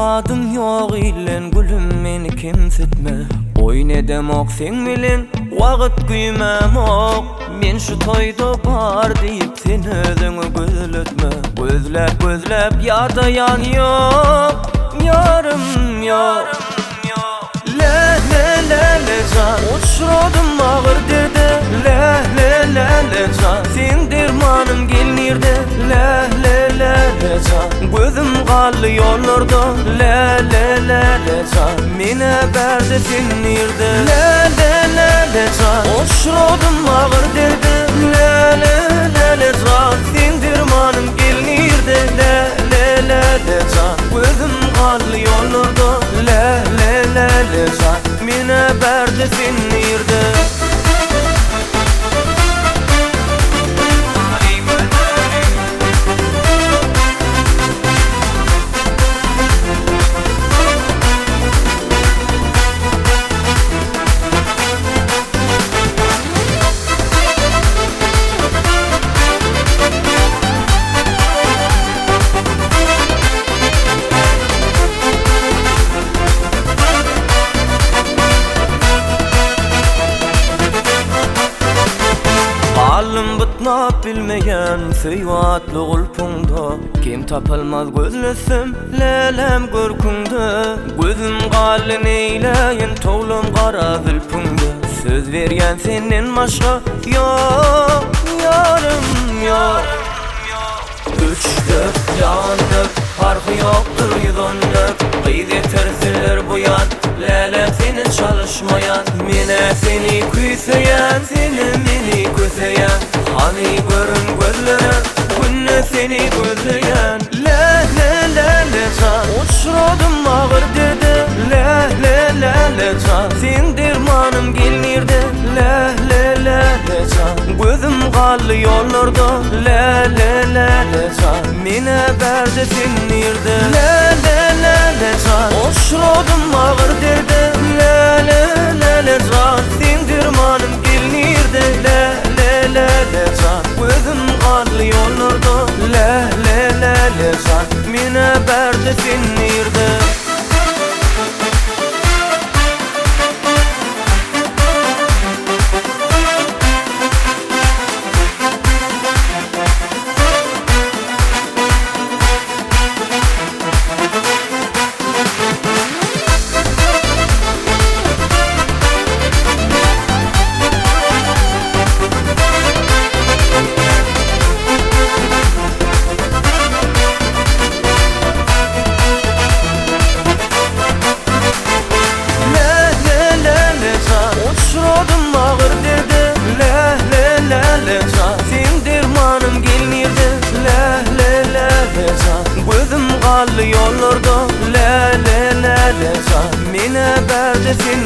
adım yok ilen gülüm meni kimsitme. Oy ne demok sen bilen wagt güymem ok. Men şu toyda bar deyip sen özüňi gözletme. Gözläp ýarda ýan ýok, ýarym ýok. Le can uçradym ağır derde. Le can sen dermanım gelnirde. Le can gözüm gally ýollarda. Le can mene berdi sen nirde. Le can uçradym ağır derde. Le can sen dermanım gelnirde. Le can gözüm gally ýollarda. Le can mene berdi sen nirde. Alım bıtnap bilmeyen seyvatlı gulpunda. Kim tapılmaz gözlesem lelem görkünde. Gözüm galin eyleyin toğlum kara zülpünde. Söz vergen senin başka yok, yarım yok. 3-4 yandık, farkı yoktur 110'luk. Gıydı tersiler bu yan, lele senin çalışmayan. Mine seni küseyen, seni meni küseyen. Hani görün gözlere, günne seni gözleyen. Le can uçradym ağır derde. Le can sen dermanım gelnirde. Le can gözüm gally ýollarda. Le can mene berdi sen nirde. Le can uçradym ağır derde. Le can sen dermanım gelnirde. Le can gözüm gally ýollarda. Le can mene berdi sen nirde. Uçradym ağır derde. Le can sen dermanım gelnirde. Le can gözüm gally ýollarda. Le can mene berdi sen